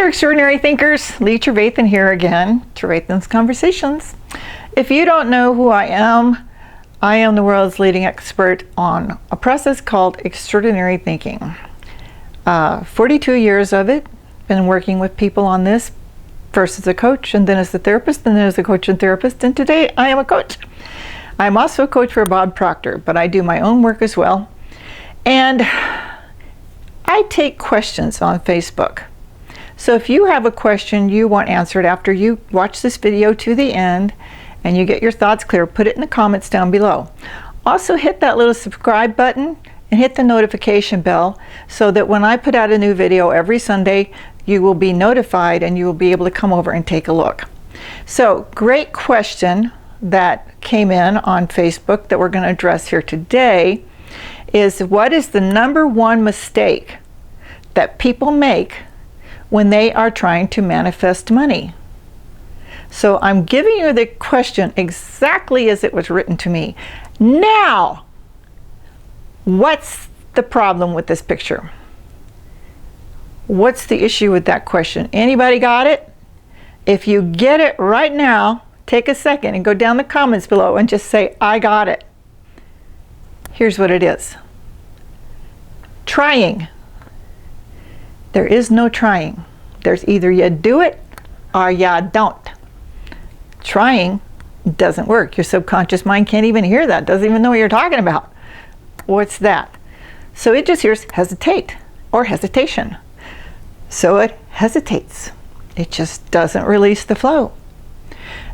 extraordinary thinkers, Lee Travathan here again, Travathan's Conversations. If you don't know who I am the world's leading expert on a process called extraordinary thinking. 42 years of it, been working with people on this, first as a coach and then as a therapist and then as a coach and therapist, and today I am a coach. I'm also a coach for Bob Proctor, but I do my own work as well. And I take questions on Facebook. So if you have a question you want answered after you watch this video to the end and you get your thoughts clear, put it in the comments down below. Also hit that little subscribe button and hit the notification bell so that when I put out a new video every Sunday, you will be notified and you will be able to come over and take a look. So, great question that came in on Facebook that we're going to address here today is, what is the number one mistake that people make when they are trying to manifest money? So I'm giving you the question exactly as it was written to me. Now, what's the problem with this picture? What's the issue with that question? Anybody got it? If you get it right now, take a second and go down the comments below and just say, I got it. Here's what it is. Trying. There is no trying. There's either you do it or you don't. Trying doesn't work. Your subconscious mind can't even hear that, doesn't even know what you're talking about. What's that? So it just hears hesitate or hesitation. So it hesitates. It just doesn't release the flow.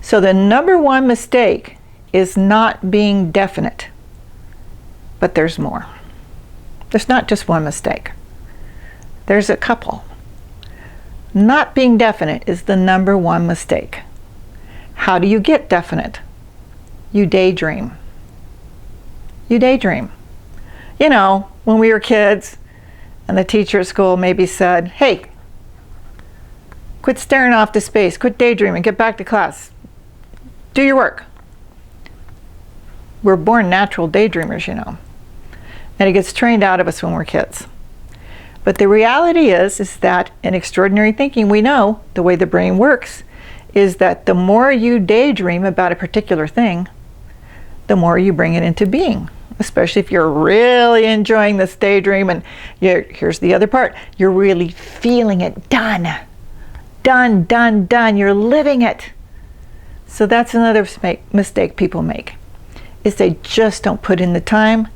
So the number one mistake is not being definite. But there's more. There's not just one mistake. There's a couple. Not being definite is the number one mistake. How do you get definite? You daydream. You daydream. You know, when we were kids and the teacher at school maybe said, hey, quit staring off to space, quit daydreaming, get back to class, do your work. We're born natural daydreamers, you know, and it gets trained out of us when we're kids. But the reality is that in extraordinary thinking, we know the way the brain works is that the more you daydream about a particular thing, the more you bring it into being. Especially if you're really enjoying this daydream and here's the other part, you're really feeling it done. Done, done, done. You're living it. So that's another mistake people make, is they just don't put in the time.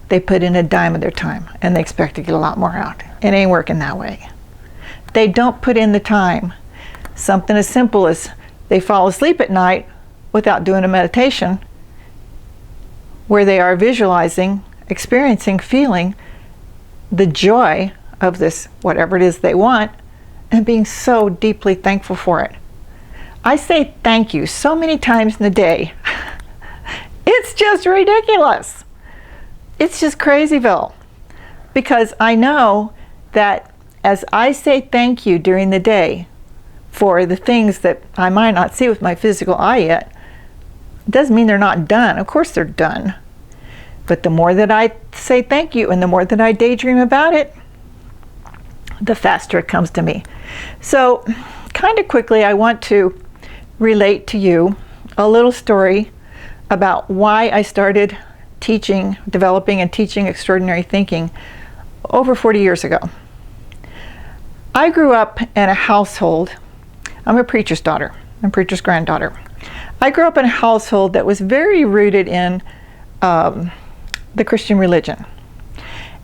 They put in a dime of their time and they expect to get a lot more out. It ain't working that way. They don't put in the time. Something as simple as they fall asleep at night without doing a meditation where they are visualizing, experiencing, feeling the joy of this, whatever it is they want, and being so deeply thankful for it. I say thank you so many times in the day. It's just ridiculous. It's just crazyville. Because I know that as I say thank you during the day for the things that I might not see with my physical eye yet, doesn't mean they're not done. Of course they're done. But the more that I say thank you and the more that I daydream about it, the faster it comes to me. So kind of quickly, I want to relate to you a little story about why I started teaching, developing and teaching extraordinary thinking over 40 years ago. I grew up in a household, I'm a preacher's daughter, I'm a preacher's granddaughter. I grew up in a household that was very rooted in the Christian religion.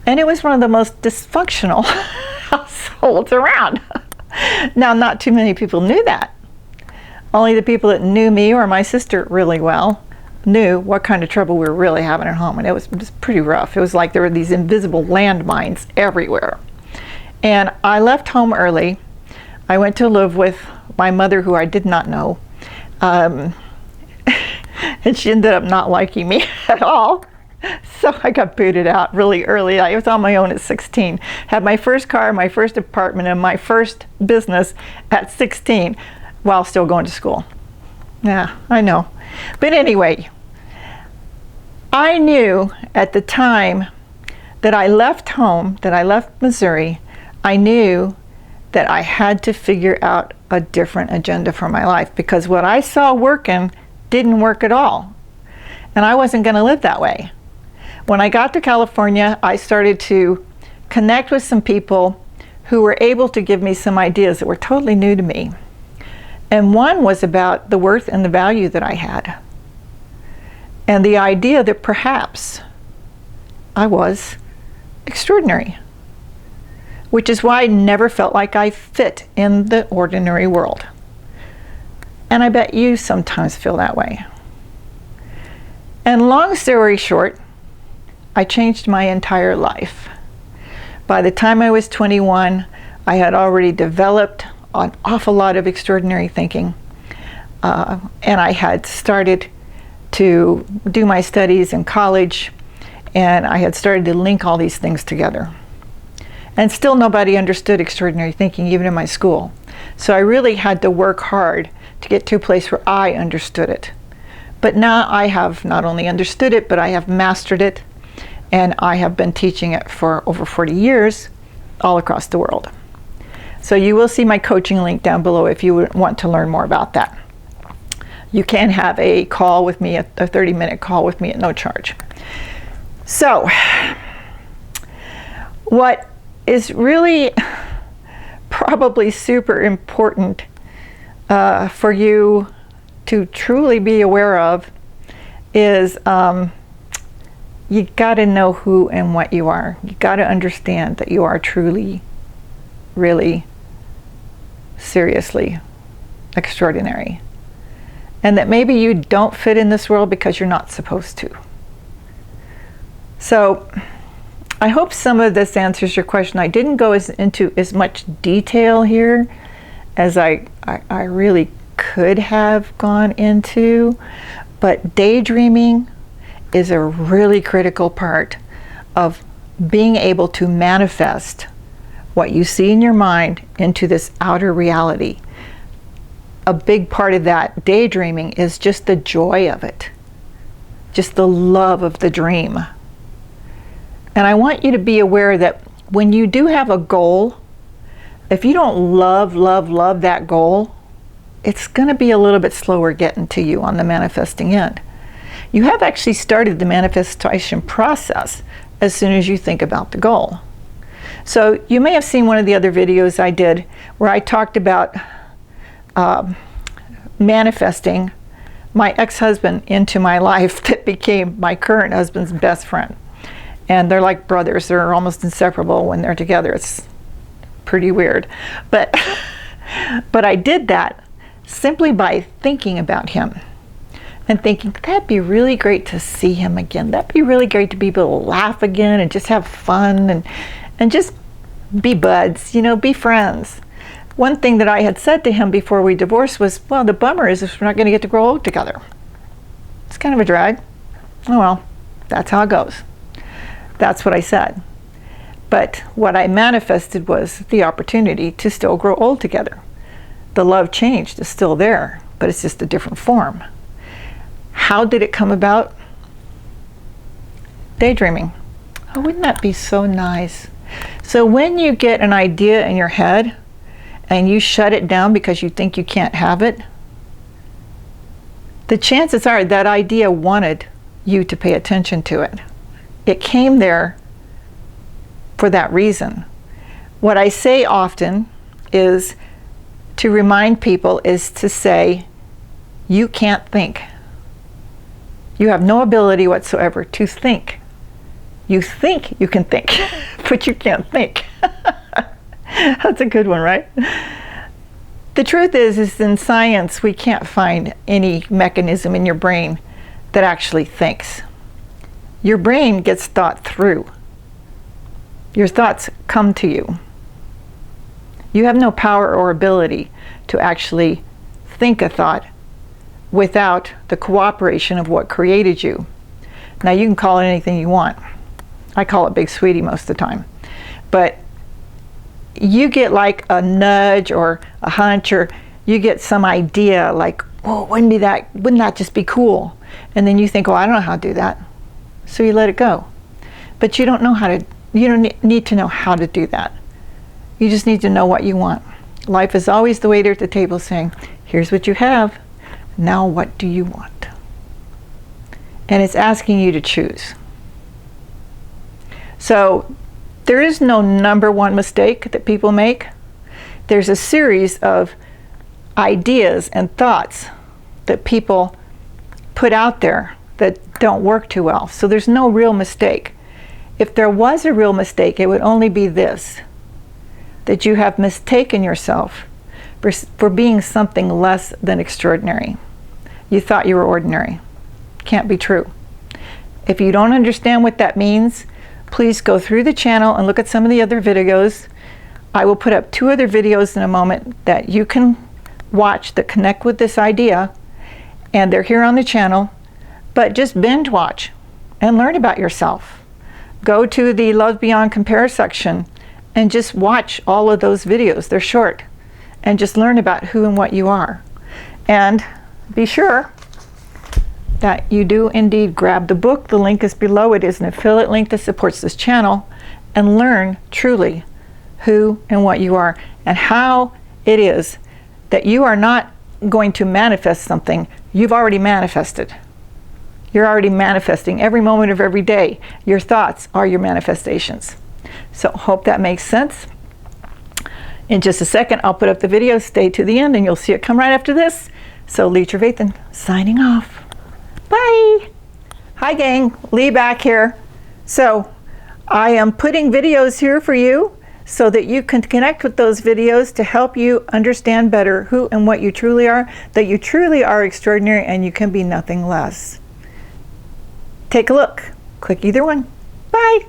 And it was one of the most dysfunctional households around. Now, not too many people knew that. Only the people that knew me or my sister really well knew what kind of trouble we were really having at home. And it was pretty rough. It was like there were these invisible landmines everywhere. And I left home early. I went to live with my mother, who I did not know. And she ended up not liking me at all. So I got booted out really early. I was on my own at 16. Had my first car, my first apartment, and my first business at 16 while still going to school. Yeah, I know. But anyway, I knew at the time that I left home, that I left Missouri, I knew that I had to figure out a different agenda for my life, because what I saw working didn't work at all. And I wasn't going to live that way. When I got to California, I started to connect with some people who were able to give me some ideas that were totally new to me. And one was about the worth and the value that I had. And the idea that perhaps I was extraordinary, which is why I never felt like I fit in the ordinary world. And I bet you sometimes feel that way. And long story short, I changed my entire life. By the time I was 21, I had already developed an awful lot of extraordinary thinking. And I had started to do my studies in college, and I had started to link all these things together. And still nobody understood extraordinary thinking, even in my school. So I really had to work hard to get to a place where I understood it. But now I have not only understood it, but I have mastered it, and I have been teaching it for over 40 years all across the world. So you will see my coaching link down below if you want to learn more about that. You can have a call with me, a 30-minute call with me at no charge. So, what is really probably super important for you to truly be aware of is you got to know who and what you are. You got to understand that you are truly, really, seriously extraordinary. And that maybe you don't fit in this world because you're not supposed to. So I hope some of this answers your question. I didn't go into as much detail here as I really could have gone into, but daydreaming is a really critical part of being able to manifest what you see in your mind into this outer reality. A big part of that daydreaming is just the joy of it, just the love of the dream. And I want you to be aware that when you do have a goal, if you don't love that goal, it's going to be a little bit slower getting to you on the manifesting end. You have actually started the manifestation process as soon as you think about the goal. So you may have seen one of the other videos I did where I talked about manifesting my ex-husband into my life that became my current husband's best friend. And they're like brothers. They're almost inseparable when they're together. It's pretty weird. But I did that simply by thinking about him and thinking, that'd be really great to see him again. That'd be really great to be able to laugh again and just have fun and just be buds, be friends. One thing that I had said to him before we divorced was, well, the bummer is we're not going to get to grow old together. It's kind of a drag. Oh well, that's how it goes. That's what I said. But what I manifested was the opportunity to still grow old together. The love changed, is still there, but it's just a different form. How did it come about? Daydreaming. Oh, wouldn't that be so nice? So when you get an idea in your head and you shut it down because you think you can't have it, the chances are that idea wanted you to pay attention to it. It came there for that reason. What I say often is to remind people is to say, you can't think. You have no ability whatsoever to think. You think you can think, but you can't think. That's a good one, right? The truth is in science, we can't find any mechanism in your brain that actually thinks. Your brain gets thought through. Your thoughts come to you. You have no power or ability to actually think a thought without the cooperation of what created you. Now you can call it anything you want. I call it Big Sweetie most of the time. But you get like a nudge or a hunch, or you get some idea like, oh, wouldn't that just be cool? And then you think, oh, I don't know how to do that. So you let it go. But you don't need to know how to do that. You just need to know what you want. Life is always the waiter at the table saying, here's what you have, now what do you want? And it's asking you to choose. So there is no number one mistake that people make. There's a series of ideas and thoughts that people put out there that don't work too well. So there's no real mistake. If there was a real mistake, it would only be this, that you have mistaken yourself for being something less than extraordinary. You thought you were ordinary. Can't be true. If you don't understand what that means, please go through the channel and look at some of the other videos. I will put up 2 other videos in a moment that you can watch that connect with this idea, and they're here on the channel. But just binge watch and learn about yourself. Go to the Love Beyond Compare section and just watch all of those videos. They're short. And just learn about who and what you are. And be sure that you do indeed grab the book. The link is below. It is an affiliate link that supports this channel. And learn truly who and what you are and how it is that you are not going to manifest something you've already manifested. You're already manifesting every moment of every day. Your thoughts are your manifestations. So hope that makes sense. In just a second, I'll put up the video. Stay to the end and you'll see it come right after this. So Lee Trevathan signing off. Bye. Hi gang, Lee back here. So I am putting videos here for you so that you can connect with those videos to help you understand better who and what you truly are, that you truly are extraordinary and you can be nothing less. Take a look. Click either one. Bye.